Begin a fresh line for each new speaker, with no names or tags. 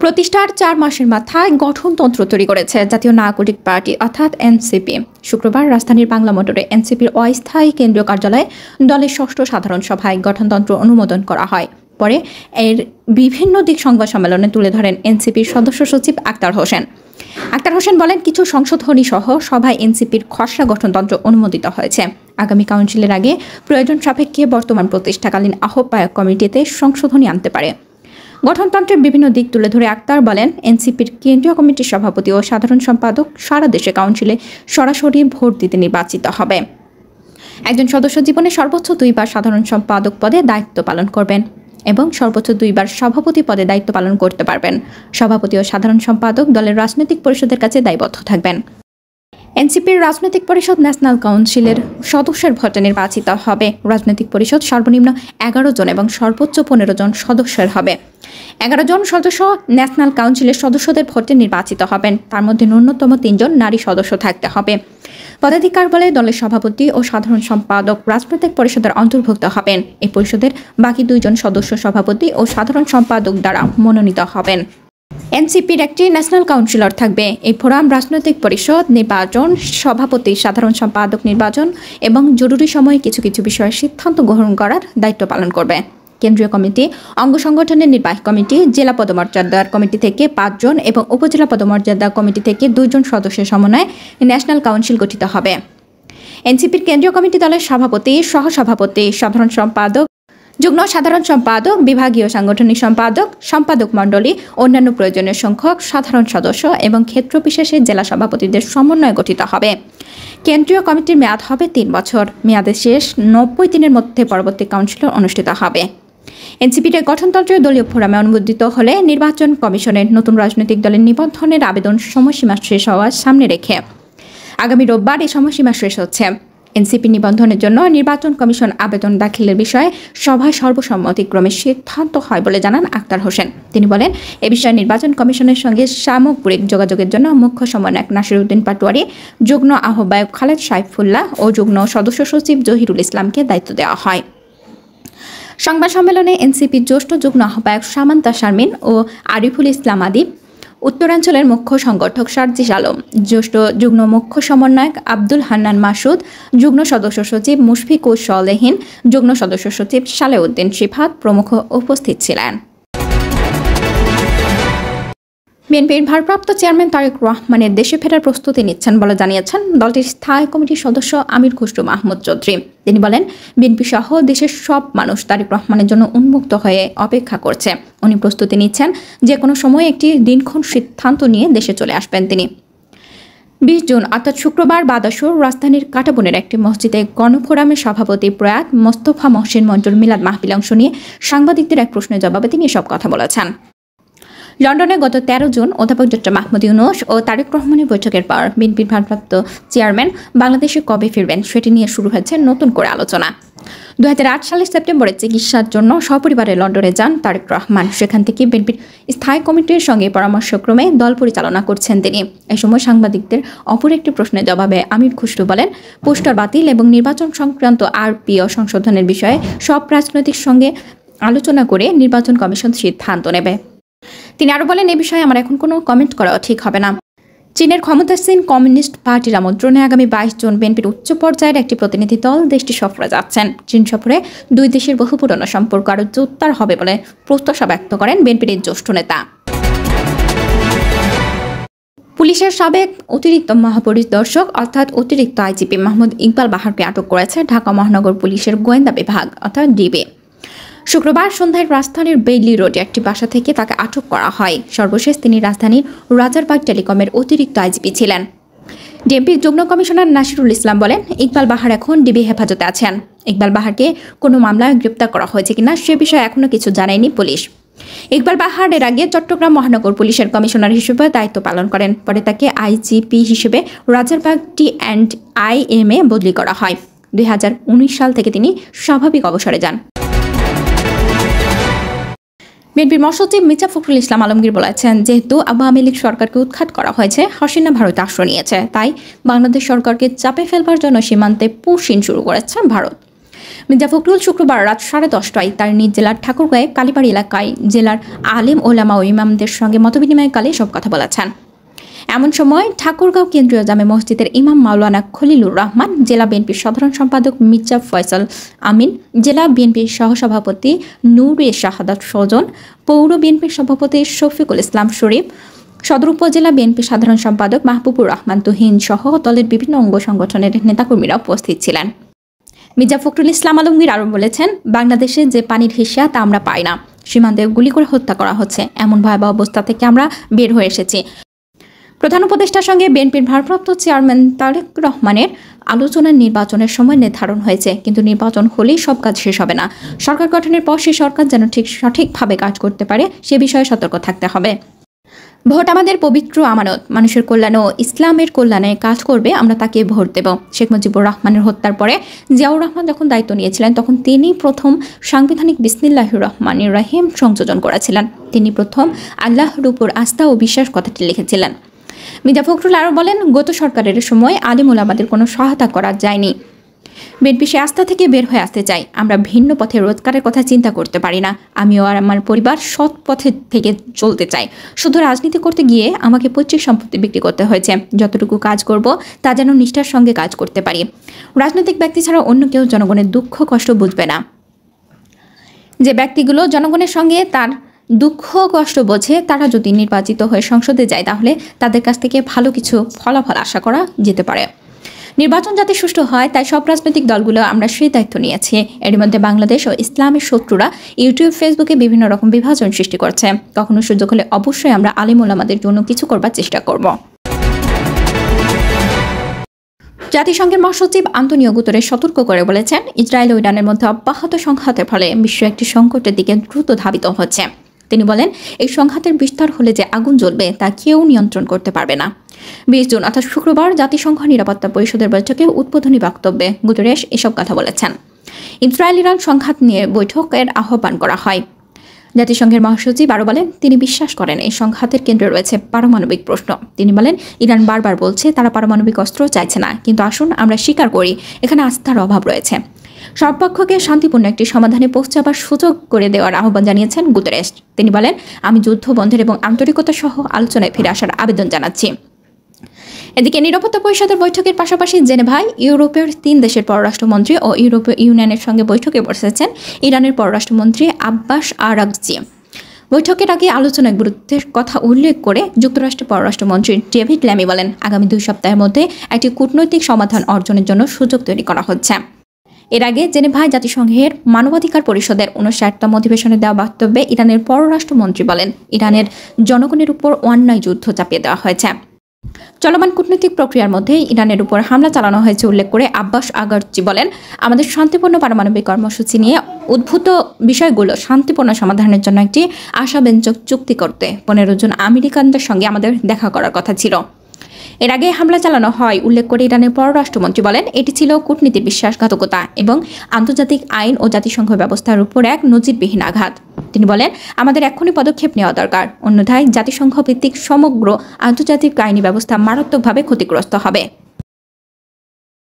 প্রতিষ্ঠার 4 মাসের মাথায় গঠনতন্ত্র তৈরি করেছে জাতীয় নাগরিক পার্টি অর্থাৎ এনসিপি। শুক্রবার রাজধানীর বাংলা মোটরে এনসিপির অস্থায়ী কেন্দ্রীয় কার্যালয়ে দলের ষষ্ঠ সাধারণ সভায় গঠনতন্ত্র অনুমোদন করা হয়। পরে এর বিভিন্ন দিক সংবাদ সম্মেলনে তুলে ধরেন এনসিপির সদস্য সচিব আক্তার হোসেন। আক্তার হোসেন বলেন, কিছু সংশোধনী সহ সভায় এনসিপির খসড়া গঠনতন্ত্র অনুমোদিত হয়েছে। আগামী কাউন্সিলের আগে প্রয়োজন সাপেক্ষে বর্তমান প্রতিষ্ঠাকালীন আহ্বায়ক কমিটিতে সংশোধনী আনতে পারে। গঠনতন্ত্রের বিভিন্ন দিক তুলে ধরে আক্তার বলেন, এনসিপির কেন্দ্রীয় কমিটির সভাপতি ও সাধারণ সম্পাদক সারা দেশে কাউন্সিলে সরাসরি ভোট দিতে নির্বাচিত হবে। একজন সদস্য জীবনে সর্বোচ্চ 2 বার সাধারণ সম্পাদক পদে দায়িত্ব পালন করবেন এবং সর্বোচ্চ 2 বার সভাপতি পদে দায়িত্ব পালন করতে পারবেন। সভাপতি ও সাধারণ সম্পাদক দলের রাজনৈতিক পরিষদের কাছে দায়বদ্ধ থাকবেন। এনসিপির রাজনৈতিক পরিষদ ন্যাশনাল কাউন্সিলের সদস্যের ভোটে নির্বাচিত হবে। রাজনৈতিক পরিষদ সর্বনিম্ন 11 জন এবং সর্বোচ্চ 15 জন সদস্যের হবে। 11 জন সদস্য ন্যাশনাল কাউন্সিলের সদস্যদের ভোটে নির্বাচিত হবেন। তার মধ্যে ন্যূনতম 3 জন নারী সদস্য থাকতে হবে। পদাধিকার বলে দলের সভাপতি ও সাধারণ সম্পাদক রাজনৈতিক পরিষদের অন্তর্ভুক্ত হবেন। এই পরিষদের বাকি 2 জন সদস্য সভাপতি ও সাধারণ সম্পাদক দ্বারা মনোনীত হবেন। এনসিপির একটি ন্যাশনাল কাউন্সিলর থাকবে। এই ফোরাম রাজনৈতিক পরিষদ নির্বাচন, সভাপতি, সাধারণ সম্পাদক নির্বাচন এবং জরুরি সময়ে কিছু কিছু বিষয়ে সিদ্ধান্ত গ্রহণ করার দায়িত্ব পালন করবে। কেন্দ্রীয় কমিটি, অঙ্গ সংগঠনের নির্বাহী কমিটি, জেলা পদমর্যাদার কমিটি থেকে 5 জন এবং উপজেলা পদমর্যাদা কমিটি থেকে 2 জন সদস্যের সমন্বয়ে ন্যাশনাল কাউন্সিল গঠিত হবে। এনসিপির কেন্দ্রীয় কমিটি দলের সভাপতি, সহসভাপতি, সাধারণ সম্পাদক, যুগ্ম সাধারণ সম্পাদক, বিভাগীয় সাংগঠনিক সম্পাদক, সম্পাদক মণ্ডলী, অন্যান্য প্রয়োজনীয় সংখ্যক সাধারণ সদস্য এবং ক্ষেত্র বিশেষে জেলা সভাপতিদের সমন্বয়ে গঠিত হবে। কেন্দ্রীয় কমিটির মেয়াদ হবে 3 বছর। মেয়াদের শেষ 90 দিনের মধ্যে পরবর্তী কাউন্সিল অনুষ্ঠিত হবে। এনসিপির গঠনতন্ত্রের দলীয় ফোরামে অনুমোদিত হলে নির্বাচন কমিশনের নতুন রাজনৈতিক দলের নিবন্ধনের আবেদন সময়সীমা শেষ হওয়ার সামনে রেখে আগামী রোববার এই সময়সীমা শেষ হচ্ছে। এনসিপি নিবন্ধনের জন্য নির্বাচন কমিশন আবেদন দাখিলের বিষয়ে সভায় সর্বসম্মতিক্রমে সিদ্ধান্ত হয় বলে জানান আক্তার হোসেন। তিনি বলেন, এ বিষয়ে নির্বাচন কমিশনের সঙ্গে সামগ্রিক যোগাযোগের জন্য মুখ্য সমন্বয়ক নাসিরউদ্দিন পাটোয়ারি, যুগ্ম আহ্বায়ক খালেদ সাইফুল্লাহ ও যুগ্ম সদস্য সচিব জহিরুল ইসলামকে দায়িত্ব দেওয়া হয়। সংবাদ সম্মেলনে এনসিপির জ্যেষ্ঠ যুগ্ম আহ্বায়ক সামান্তা শারমিন ও আরিফুল ইসলাম আদি, উত্তরাঞ্চলের মুখ্য সংগঠক সার্জিস আলম, জ্যেষ্ঠ যুগ্ম মুখ্য সমন্বয়ক আব্দুল হান্নান মাসুদ, যুগ্ম সদস্য সচিব মুশফিকুর সলেহীন, যুগ্ম সদস্য সচিব সালেউদ্দিন শিফাত প্রমুখ উপস্থিত ছিলেন। বিএনপির ভারপ্রাপ্ত চেয়ারম্যান তারেক রহমানের দেশে ফেরার প্রস্তুতি নিচ্ছেন বলে জানিয়েছেন দলটির স্থায়ী কমিটির সদস্য আমির খুসরু মাহমুদ চৌধুরী। তিনি বলেন, বিএনপি সহ দেশের সব মানুষ তারেক রহমানের জন্য উন্মুক্ত হয়ে অপেক্ষা করছে। উনি প্রস্তুতি নিচ্ছেন, যে কোনো সময় একটি দিনক্ষণ সিদ্ধান্ত নিয়ে দেশে চলে আসবেন তিনি। 20 জুন অর্থাৎ শুক্রবার বাদাসুর রাজধানীর কাটাবনের একটি মসজিদে গণফোরামের সভাপতি প্রয়াত মোস্তফা মহসিন মঞ্জুর মিলাদ মাহফিল অংশ নিয়ে সাংবাদিকদের এক প্রশ্নের জবাবে তিনি এসব কথা বলেছেন। লন্ডনে গত 13 জুন অধ্যাপক ডক্টর মাহমুদ ইউনূস ও তারেক রহমানের বৈঠকের পর বিএনপির ভারপ্রাপ্ত চেয়ারম্যান বাংলাদেশে কবে ফিরবেন সেটি নিয়ে শুরু হয়েছে নতুন করে আলোচনা। 2008 সালের সেপ্টেম্বরে চিকিৎসার জন্য সপরিবারে লন্ডনে যান তারেক রহমান। সেখান থেকে বিএনপির স্থায়ী কমিটির সঙ্গে পরামর্শক্রমে দল পরিচালনা করছেন তিনি। এই সময় সাংবাদিকদের অপর একটি প্রশ্নের জবাবে আমির খুসরু বলেন, পোস্টার বাতিল এবং নির্বাচন সংক্রান্ত আরপিও সংশোধনের বিষয়ে সব রাজনৈতিক সঙ্গে আলোচনা করে নির্বাচন কমিশন সিদ্ধান্ত নেবে। তিনি আরও বলেন, এ বিষয়ে আমার এখন কোনো কমেন্ট করা ঠিক হবে না। চীনের ক্ষমতাসীন কমিউনিস্ট পার্টির আমন্ত্রণে আগামী 22 জুন বিএনপির উচ্চ পর্যায়ের একটি প্রতিনিধি দল দেশটি সফরে যাচ্ছেন। চীন সফরে 2 দেশের বহু পুরনো সম্পর্ক আরও জোরদার হবে বলে প্রত্যাশা ব্যক্ত করেন বিএনপির এই জ্যেষ্ঠ নেতা। পুলিশের সাবেক অতিরিক্ত মহাপরিদর্শক অর্থাৎ অতিরিক্ত আইজিপি মাহমুদ ইকবাল বাহারকে আটক করেছে ঢাকা মহানগর পুলিশের গোয়েন্দা বিভাগ অর্থাৎ ডিবি। শুক্রবার সন্ধ্যায় রাজধানীর বেইলি রোডে একটি বাসা থেকে তাকে আটক করা হয়। সর্বশেষ তিনি রাজধানীর রাজারবাগ টেলিকমের অতিরিক্ত আইজিপি ছিলেন। ডিএমপির যুগ্ম কমিশনার নাসিরুল ইসলাম বলেন, ইকবাল বাহার এখন ডিবি হেফাজতে আছেন। ইকবাল বাহারকে কোনো মামলায় গ্রেপ্তার করা হয়েছে কিনা সে বিষয়ে এখনও কিছু জানায়নি পুলিশ। ইকবাল বাহার এর আগে চট্টগ্রাম মহানগর পুলিশের কমিশনার হিসেবে দায়িত্ব পালন করেন। পরে তাকে আইজিপি হিসেবে রাজারবাগ T&IM এ বদলি করা হয়। 2019 সাল থেকে তিনি স্বাভাবিক অবসরে যান। বিএনপির মহাসচিব মির্জা ফখরুল ইসলাম আলমগীর বলেছেন, যেহেতু আওয়ামী লীগ সরকারকে উৎখাত করা হয়েছে, হাসিনা ভারতে আশ্রয় নিয়েছে, তাই বাংলাদেশ সরকারকে চাপে ফেলবার জন্য সীমান্তে পুশিন শুরু করেছে ভারত। মির্জা ফখরুল শুক্রবার রাত 10:30টায় তার নিজ জেলার ঠাকুরগাঁয়ে কালীবাড়ি এলাকায় জেলার আলেম ওলামা ও ইমামদের সঙ্গে মতবিনিময়কালে সব কথা বলেছেন। এমন সময় ঠাকুরগাঁও কেন্দ্রীয় জামে মসজিদের ইমাম মাওলানা খলিলুর রহমান, জেলা বিএনপির সাধারণ সম্পাদক মির্জা ফয়সাল আমিন, জেলা বিএনপির সহসভাপতি নূরে শাহাদাত সজন, পৌর বিএনপির সভাপতি শফিকুল ইসলাম শরীফ, সদর উপজেলা বিএনপির সাধারণ সম্পাদক মাহবুবুর রহমান তুহিন সহ দলের বিভিন্ন অঙ্গ সংগঠনের নেতাকর্মীরা উপস্থিত ছিলেন। মির্জা ফখরুল ইসলাম আলমগীর আরও বলেছেন, বাংলাদেশে যে পানির হিস্যা তা আমরা পাই না, সীমান্তে গুলি করে হত্যা করা হচ্ছে, এমন ভয়াবহ অবস্থা থেকে আমরা বের হয়ে এসেছি। প্রধান উপদেষ্টার সঙ্গে বিএনপির ভারপ্রাপ্ত চেয়ারম্যান তারেক রহমানের আলোচনার নির্বাচনের সময় নির্ধারণ হয়েছে, কিন্তু নির্বাচন হলেই সব কাজ শেষ হবে না। সরকার গঠনের পর সেই সরকার যেন সঠিকভাবে কাজ করতে পারে সে বিষয়ে সতর্ক থাকতে হবে। ভোট আমাদের পবিত্র আমানত, মানুষের কল্যাণ ও ইসলামের কল্যাণে কাজ করবে, আমরা তাকে ভোট দেব। শেখ মুজিবুর রহমানের হত্যার পরে জিয়াউর রহমান যখন দায়িত্ব নিয়েছিলেন তখন তিনি প্রথম সাংবিধানিক বিসমিল্লাহির রহমানির রহিম সংযোজন করেছিলেন। তিনি প্রথম আল্লাহর উপর আস্থা ও বিশ্বাস কথাটি লিখেছিলেন। মির্জা ফখরুল আরও বলেন, গত সরকারের সময় আলেম ওলামাদের কোনো সহায়তা করা যায়নি। বিএনপি সে আস্থা থেকে বের হয়ে আসতে চাই। আমরা ভিন্ন পথে রোজগারের কথা চিন্তা করতে পারি না। আমিও আর আমার পরিবার সৎ পথে থেকে চলতে চাই। শুধু রাজনীতি করতে গিয়ে আমাকে পৈতৃক সম্পত্তি বিক্রি করতে হয়েছে। যতটুকু কাজ করব তা যেন নিষ্ঠার সঙ্গে কাজ করতে পারি। রাজনৈতিক ব্যক্তি ছাড়া অন্য কেউ জনগণের দুঃখ কষ্ট বুঝবে না। যে ব্যক্তিগুলো জনগণের সঙ্গে তার দুঃখ কষ্ট বোঝে, তারা যদি নির্বাচিত হয়ে সংসদে যায় তাহলে তাদের কাছ থেকে ভালো কিছু ফলাফল আশা করা যেতে পারে। নির্বাচন যাতে সুষ্ঠু হয় তাই সব রাজনৈতিক দলগুলো আমরা সেই দায়িত্ব নিয়েছি। এর মধ্যে বাংলাদেশ ও ইসলামের শত্রুরা ইউটিউব ফেসবুকে বিভিন্ন রকম বিভাজন সৃষ্টি করছে। কখনো সুযোগ হলে অবশ্যই আমরা আলেম ওলামাদের জন্য কিছু করবার চেষ্টা করব। জাতিসংঘের মহাসচিব আন্তোনিও গুতেরেস সতর্ক করে বলেছেন, ইসরায়েল ও ইরানের মধ্যে অব্যাহত সংঘাতের ফলে বিশ্ব একটি সংকটের দিকে দ্রুত ধাবিত হচ্ছে। তিনি বলেন, এই সংঘাতের বিস্তার হলে যে আগুন জ্বলবে তা কেউ নিয়ন্ত্রণ করতে পারবে না। 20 জুন অর্থাৎ শুক্রবার জাতিসংঘ নিরাপত্তা পরিষদের বৈঠকে উদ্বোধনী বক্তব্যে গুতেরেস এসব কথা বলেছেন। ইসরায়েল ইরান সংঘাত নিয়ে বৈঠকের আহ্বান করা হয়। জাতিসংঘের মহাসচিব আরও বলেন, তিনি বিশ্বাস করেন এই সংঘাতের কেন্দ্রে রয়েছে পারমাণবিক প্রশ্ন। তিনি বলেন, ইরান বারবার বলছে তারা পারমাণবিক অস্ত্র চাইছে না, কিন্তু আসুন আমরা স্বীকার করি এখানে আস্থার অভাব রয়েছে। সব পক্ষকে শান্তিপূর্ণ একটি সমাধানে পৌঁছাবার সুযোগ করে দেওয়ার আহ্বান জানিয়েছেন গুতেরেস। তিনি বলেন, আমি যুদ্ধ বন্ধের এবং আন্তরিকতা সহ আলোচনায় ফিরে আসার আবেদন জানাচ্ছি। এদিকে নিরাপত্তা পরিষদের বৈঠকের পাশাপাশি জেনেভায় ইউরোপের 3 দেশের পররাষ্ট্রমন্ত্রী ও ইউরোপীয় ইউনিয়নের সঙ্গে বৈঠকে বসেছেন ইরানের পররাষ্ট্রমন্ত্রী আব্বাস আরাগচি। বৈঠকের আগে আলোচনায় গুরুত্বের কথা উল্লেখ করে যুক্তরাষ্ট্রের পররাষ্ট্রমন্ত্রী ডেভিড ল্যামি বলেন, আগামী 2 সপ্তাহের মধ্যে একটি কূটনৈতিক সমাধান অর্জনের জন্য সুযোগ তৈরি করা হচ্ছে। এর আগে জেনেভায় জাতিসংঘের মানবাধিকার পরিষদের 59তম অধিবেশনে দেওয়া বক্তব্যে ইরানের পররাষ্ট্রমন্ত্রী বলেন, ইরানের জনগণের উপর অন্যায় যুদ্ধ চাপিয়ে দেওয়া হয়েছে। চলমান কূটনৈতিক প্রক্রিয়ার মধ্যে ইরানের উপর হামলা চালানো হয়েছে উল্লেখ করে আব্বাস আগারচি বলেন, আমাদের শান্তিপূর্ণ পারমাণবিক কর্মসূচি নিয়ে উদ্ভূত বিষয়গুলো শান্তিপূর্ণ সমাধানের জন্য একটি আশাব্যঞ্জক চুক্তি করতে 15 জন আমেরিকানদের সঙ্গে আমাদের দেখা করার কথা ছিল। এর আগে হামলা চালানো হয় উল্লেখ করে ইরানের পররাষ্ট্রমন্ত্রী বলেন, এটি ছিল কূটনীতির বিশ্বাসঘাতকতা এবং আন্তর্জাতিক আইন ও জাতিসংঘ ব্যবস্থার উপর এক নজিরবিহীন আঘাত। তিনি বলেন, আমাদের এক্ষুনি পদক্ষেপ নেওয়া দরকার, অন্যথায় জাতিসংঘ ভিত্তিক সমগ্র আন্তর্জাতিক আইনি ব্যবস্থা মারাত্মকভাবে ক্ষতিগ্রস্ত হবে।